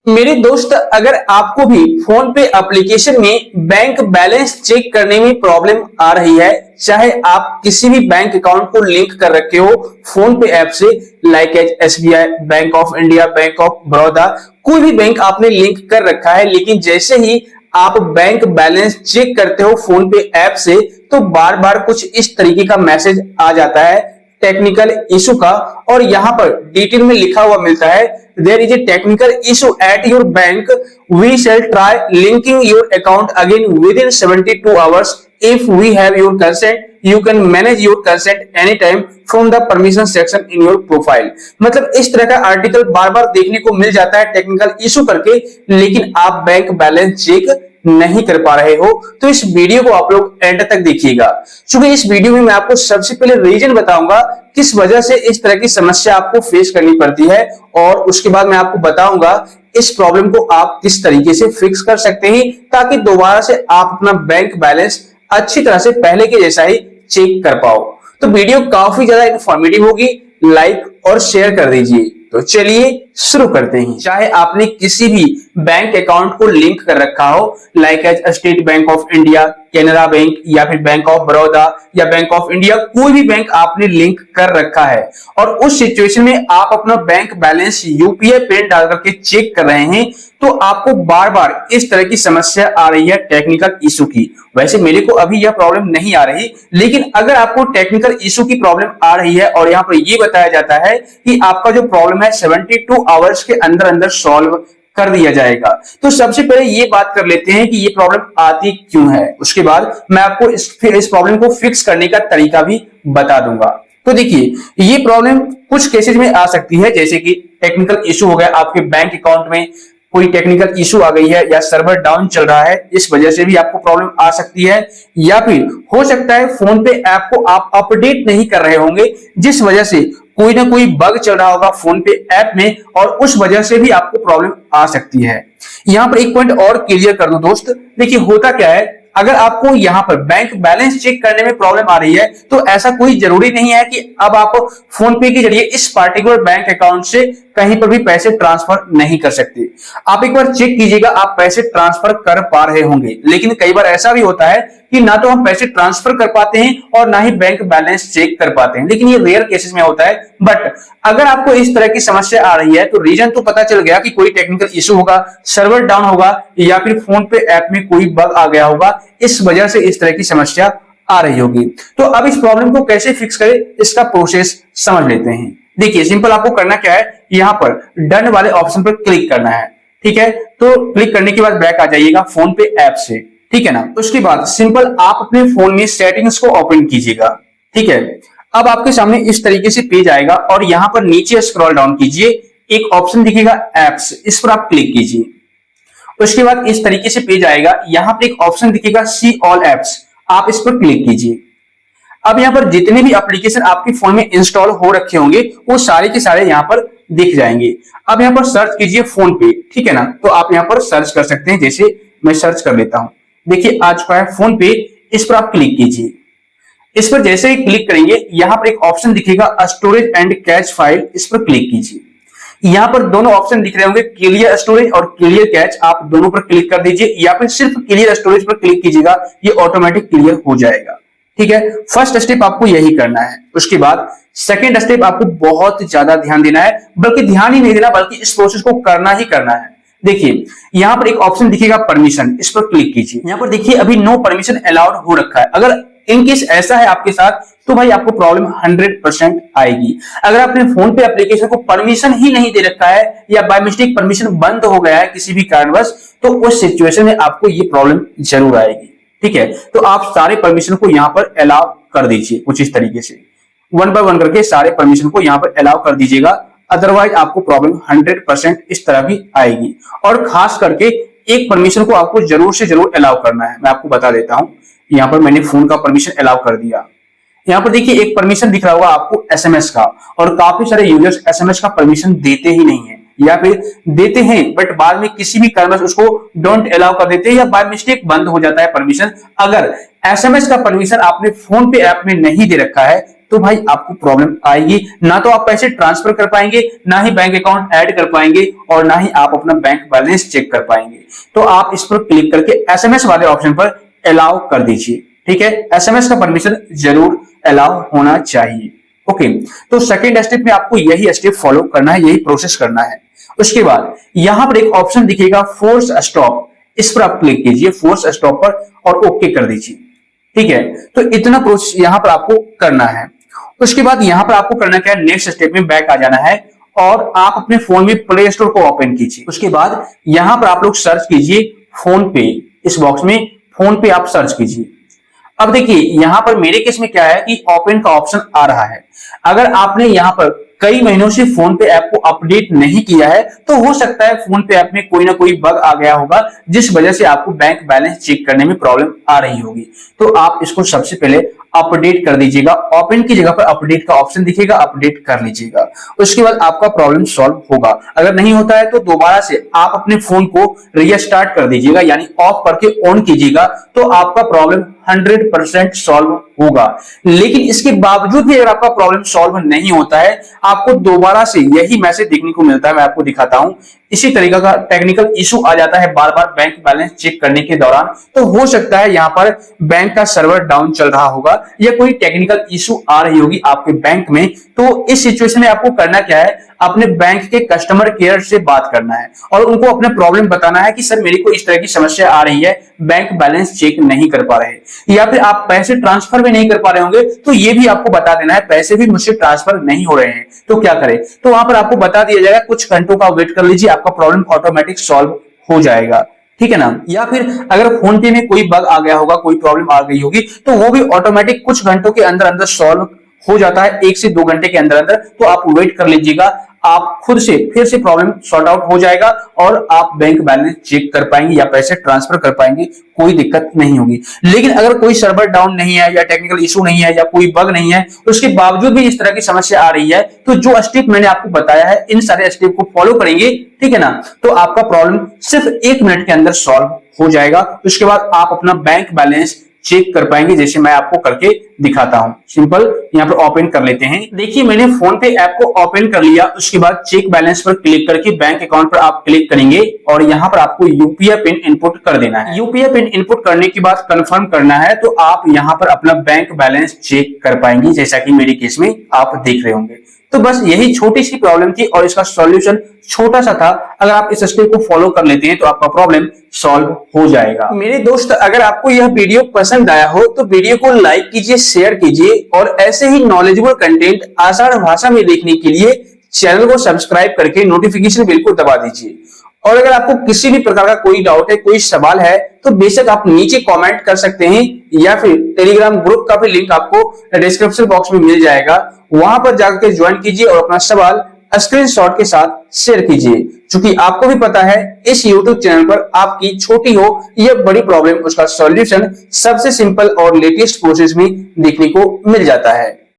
मेरे दोस्त, अगर आपको भी फोन पे एप्लीकेशन में बैंक बैलेंस चेक करने में प्रॉब्लम आ रही है, चाहे आप किसी भी बैंक अकाउंट को लिंक कर रखे हो फोन पे ऐप से, like as SBI, bank of India, bank of Baroda, कोई भी बैंक आपने लिंक कर रखा है, लेकिन जैसे ही आप बैंक बैलेंस चेक करते हो फोन पे ऐप से तो बार बार कुछ इस तरीके का मैसेज आ जाता है टेक्निकल इशू का, और यहां पर डिटेल में लिखा हुआ मिलता है there is a technical issue at your bank, we shall try linking your account again within 72 hours, if we have your consent you can manage your consent any time from the permission section in your profile. मतलब इस तरह का article बार बार देखने को मिल जाता है technical issue करके, लेकिन आप बैंक बैलेंस चेक नहीं कर पा रहे हो। तो इस वीडियो को आप लोग एंड तक देखिएगा, क्योंकि इस वीडियो में मैं आपको सबसे पहले रीजन बताऊंगा किस वजह से इस तरह की समस्या आपको फेस करनी पड़ती है, और उसके बाद मैं आपको बताऊंगा इस प्रॉब्लम को आप किस तरीके से फिक्स कर सकते हैं ताकि दोबारा से आप अपना बैंक बैलेंस अच्छी तरह से पहले के जैसा ही चेक कर पाओ। तो वीडियो काफी ज्यादा इंफॉर्मेटिव होगी, लाइक और शेयर कर दीजिए। तो चलिए शुरू करते हैं। चाहे आपने किसी भी बैंक अकाउंट को लिंक कर रखा हो, like as state bank of India, Canara bank, या फिर बैंक ऑफ बड़ौदा या बैंक ऑफ इंडिया, कोई भी बैंक आपने लिंक कर रखा है और उस सिचुएशन में आप अपना बैंक बैलेंस यूपीआई पिन डाल करके चेक कर रहे हैं, तो आपको बार बार इस तरह की समस्या आ रही है टेक्निकल इशू की। वैसे मेरे को अभी यह प्रॉब्लम नहीं आ रही, लेकिन अगर आपको टेक्निकल इशू की प्रॉब्लम आ रही है और यहाँ पर यह बताया जाता है कि आपका जो प्रॉब्लम है 72 आवर्स के अंदर अंदर सॉल्व कर दिया जाएगा, तो सबसे पहले ये बात कर लेते हैं कि ये प्रॉब्लम आती क्यों है। उसके बाद मैं आपको इस प्रॉब्लम को फिक्स करने का तरीका भी बता दूंगा। तो देखिए, ये प्रॉब्लम कुछ केसेस में आ सकती है, जैसे कि टेक्निकल इशू हो गया, आपके बैंक अकाउंट में कोई टेक्निकल इशू आ गई है या सर्वर डाउन चल रहा है, इस वजह से भी आपको प्रॉब्लम आ सकती है। या फिर हो सकता है फोन पे ऐप को आप अपडेट नहीं कर रहे होंगे, जिस वजह से कोई ना कोई बग चल रहा होगा फोन पे ऐप में, और उस वजह से भी आपको प्रॉब्लम आ सकती है। यहां पर एक पॉइंट और क्लियर कर दूं दोस्त, देखिए होता क्या है, अगर आपको यहां पर बैंक बैलेंस चेक करने में प्रॉब्लम आ रही है तो ऐसा कोई जरूरी नहीं है कि अब आप फोन पे के जरिए इस पार्टिकुलर बैंक अकाउंट से कहीं पर भी पैसे ट्रांसफर नहीं कर सकते। आप एक बार चेक कीजिएगा, आप पैसे ट्रांसफर कर पा रहे होंगे, लेकिन कई बार ऐसा भी होता है कि ना तो हम पैसे ट्रांसफर कर पाते हैं और ना ही बैंक बैलेंस चेक कर पाते हैं, लेकिन ये रेयर केसेस में होता है। बट अगर आपको इस तरह की समस्या आ रही है तो रीजन तो पता चल गया कि कोई टेक्निकल इशू होगा, सर्वर डाउन होगा, या फिर फोन पे ऐप में कोई बग आ गया होगा, इस वजह से इस तरह की समस्या आ रही होगी। तो अब इस प्रॉब्लम को कैसे फिक्स करें, इसका प्रोसेस समझ लेते हैं। देखिए, सिंपल आपको करना क्या है, यहां पर डन वाले ऑप्शन पर क्लिक करना है, ठीक है। तो क्लिक करने के बाद बैक आ जाइएगा फोन पे ऐप से, ठीक है ना। उसके बाद सिंपल आप अपने फोन में सेटिंग्स को ओपन कीजिएगा, ठीक है। अब आपके सामने इस तरीके से पेज आएगा और यहां पर नीचे स्क्रॉल डाउन कीजिए, एक ऑप्शन दिखेगा एप्स, इस पर आप क्लिक कीजिए। उसके बाद इस तरीके से पेज आएगा, यहां पर एक ऑप्शन दिखेगा सी ऑल एप्स, आप इस पर क्लिक कीजिए। अब यहां पर जितने भी एप्लीकेशन आपके फोन में इंस्टॉल हो रखे होंगे वो सारे के सारे यहां पर दिख जाएंगे। अब यहां पर सर्च कीजिए फोन पे, ठीक है ना। तो आप यहां पर सर्च कर सकते हैं, जैसे मैं सर्च कर लेता हूं, देखिए आ चुका है फोन पे, इस पर आप क्लिक कीजिए। इस पर जैसे ही क्लिक करेंगे यहां पर एक ऑप्शन दिखेगा स्टोरेज एंड कैच फाइल, इस पर क्लिक कीजिए। यहां पर दोनों ऑप्शन दिख रहे होंगे, क्लियर स्टोरेज और क्लियर कैच, आप दोनों पर क्लिक कर दीजिए, या फिर सिर्फ क्लियर स्टोरेज पर क्लिक कीजिएगा, ये ऑटोमेटिक क्लियर हो जाएगा, ठीक है। फर्स्ट स्टेप आपको यही करना है। उसके बाद सेकंड स्टेप आपको बहुत ज्यादा ध्यान देना है, बल्कि ध्यान ही नहीं देना, बल्कि इस प्रोसेस को करना ही करना है। देखिए, यहां पर एक ऑप्शन दिखेगा परमिशन, इस पर क्लिक कीजिए। यहां पर देखिए अभी नो परमिशन अलाउड हो रखा है। अगर इनकेस ऐसा है आपके साथ तो भाई आपको प्रॉब्लम 100% आएगी। अगर आपने फोन पे एप्लीकेशन को परमिशन ही नहीं दे रखा है या बाय मिस्टेक परमिशन बंद हो गया है किसी भी कारणवश, तो उस सिचुएशन में आपको ये प्रॉब्लम जरूर आएगी, ठीक है। तो आप सारे परमिशन को यहां पर अलाउ कर दीजिए, कुछ इस तरीके से वन बाय वन करके सारे परमिशन को यहां पर अलाउ कर दीजिएगा, अदरवाइज आपको प्रॉब्लम 100% इस तरह भी आएगी। और खास करके एक परमिशन को आपको जरूर से जरूर अलाउ करना है, मैं आपको बता देता हूं। यहां पर मैंने फोन का परमिशन अलाउ कर दिया। यहां पर देखिए एक परमिशन दिख रहा होगा आपको एसएमएस का, और काफी सारे यूजर्स एसएमएस का परमिशन देते ही नहीं है, या फिर देते हैं बट बाद में किसी भी कारणवश उसको डोंट अलाउ कर देते हैं, या बाय मिस्टेक बंद हो जाता है परमिशन। अगर एसएमएस का परमिशन आपने फोन पे ऐप में नहीं दे रखा है तो भाई आपको प्रॉब्लम आएगी। ना तो आप पैसे ट्रांसफर कर पाएंगे, ना ही बैंक अकाउंट ऐड कर पाएंगे, और ना ही आप अपना बैंक बैलेंस चेक कर पाएंगे। तो आप इस पर क्लिक करके एसएमएस वाले ऑप्शन पर अलाउ कर दीजिए। ठीक है, एसएमएस का परमिशन जरूर अलाउ होना चाहिए। ओके, तो सेकंड स्टेप में आपको यही स्टेप फॉलो करना है, यही प्रोसेस करना है। उसके बाद यहां पर एक ऑप्शन दिखेगा फोर्स स्टॉप, इस पर आप क्लिक कीजिए, फोर्स स्टॉप पर, और ओके कर दीजिए। ठीक है, तो इतना प्रोसेस यहां पर आपको करना है। उसके बाद यहां पर आपको करना क्या है, नेक्स्ट स्टेप में बैक आ जाना है और आप अपने फोन में प्ले स्टोर को ओपन कीजिए। उसके बाद यहां पर आप लोग सर्च कीजिए फोन पे, इस बॉक्स में फोन पे आप सर्च कीजिए। अब देखिए यहां पर मेरे केस में क्या है कि ओपन का ऑप्शन आ रहा है। अगर आपने यहां पर कई महीनों से फोन पे ऐप को अपडेट नहीं किया है तो हो सकता है फोन पे ऐप में कोई ना कोई बग आ गया होगा, जिस वजह से आपको बैंक बैलेंस चेक करने में प्रॉब्लम आ रही होगी। तो आप इसको सबसे पहले अपडेट कर दीजिएगा, ओपन की जगह पर अपडेट का ऑप्शन दिखेगा, अपडेट कर लीजिएगा। उसके बाद आपका प्रॉब्लम सॉल्व होगा। अगर नहीं होता है तो दोबारा से आप अपने फोन को रीस्टार्ट कर दीजिएगा, यानी ऑफ करके ऑन कीजिएगा, तो आपका प्रॉब्लम 100% सॉल्व होगा। लेकिन इसके बावजूद भी अगर आपका प्रॉब्लम सॉल्व नहीं होता है, आपको दोबारा से यही मैसेज देखने को मिलता है, मैं आपको दिखाता हूं। इसी तरीके का टेक्निकल इशू आ जाता है बार बार बैंक बैलेंस चेक करने के दौरान। तो हो सकता है यहां पर बैंक का सर्वर डाउन चल रहा होगा या कोई टेक्निकल इशू आ रही होगी आपके बैंक में। तो इस सिचुएशन में आपको करना क्या है, अपने बैंक के कस्टमर केयर से बात करना है और उनको अपना प्रॉब्लम बताना है कि सर मेरे को इस तरह की समस्या आ रही है, बैंक बैलेंस चेक नहीं कर पा रहे, या फिर आप पैसे ट्रांसफर भी नहीं कर पा रहे होंगे तो ये भी आपको बता देना है, पैसे भी मुझसे ट्रांसफर नहीं हो रहे हैं, तो क्या करें। तो वहां पर आपको बता दिया जाएगा, कुछ घंटों का वेट कर लीजिए, आपका प्रॉब्लम ऑटोमेटिक सॉल्व हो जाएगा। ठीक है ना। या फिर अगर फोन पे में कोई बग आ गया होगा, कोई प्रॉब्लम आ गई होगी, तो वो भी ऑटोमेटिक कुछ घंटों के अंदर अंदर सॉल्व हो जाता है, 1 से 2 घंटे के अंदर अंदर। तो आप वेट कर लीजिएगा, आप खुद से फिर से प्रॉब्लम सॉर्ट आउट हो जाएगा और आप बैंक बैलेंस चेक कर पाएंगे या पैसे ट्रांसफर कर पाएंगे, कोई दिक्कत नहीं होगी। लेकिन अगर कोई सर्वर डाउन नहीं है या टेक्निकल इशू नहीं है या कोई बग नहीं है, उसके बावजूद भी इस तरह की समस्या आ रही है, तो जो स्टेप मैंने आपको बताया है, इन सारे स्टेप को फॉलो करेंगे, ठीक है ना, तो आपका प्रॉब्लम सिर्फ 1 मिनट के अंदर सॉल्व हो जाएगा। उसके बाद आप अपना बैंक बैलेंस चेक कर पाएंगे, जैसे मैं आपको करके दिखाता हूं। सिंपल यहां पर ओपन कर लेते हैं। देखिए मैंने फोन पे ऐप को ओपन कर लिया। उसके बाद चेक बैलेंस पर क्लिक करके बैंक अकाउंट पर आप क्लिक करेंगे और यहां पर आपको यूपीआई पिन इनपुट कर देना है। यूपीआई पिन इनपुट करने के बाद कंफर्म करना है, तो आप यहां पर अपना बैंक बैलेंस चेक कर पाएंगे, जैसा कि मेरे केस में आप देख रहे होंगे। तो बस यही छोटी सी प्रॉब्लम थी और इसका सॉल्यूशन छोटा सा था। अगर आप इस स्टेप को फॉलो कर लेते हैं तो आपका प्रॉब्लम सॉल्व हो जाएगा। मेरे दोस्त, अगर आपको यह वीडियो पसंद आया हो तो वीडियो को लाइक कीजिए, शेयर कीजिए, और ऐसे ही नॉलेजेबल कंटेंट आसान भाषा में देखने के लिए चैनल को सब्सक्राइब करके नोटिफिकेशन बेल को दबा दीजिए। और अगर आपको किसी भी प्रकार का कोई डाउट है, कोई सवाल है, तो बेशक आप नीचे कमेंट कर सकते हैं, या फिर टेलीग्राम ग्रुप का भी लिंक आपको डिस्क्रिप्शन बॉक्स में मिल जाएगा, वहां पर जाकर ज्वाइन कीजिए और अपना सवाल स्क्रीनशॉट के साथ शेयर कीजिए। क्योंकि आपको भी पता है इस YouTube चैनल पर आपकी छोटी हो या बड़ी प्रॉब्लम, उसका सॉल्यूशन सबसे सिंपल और लेटेस्ट प्रोसेस में देखने को मिल जाता है।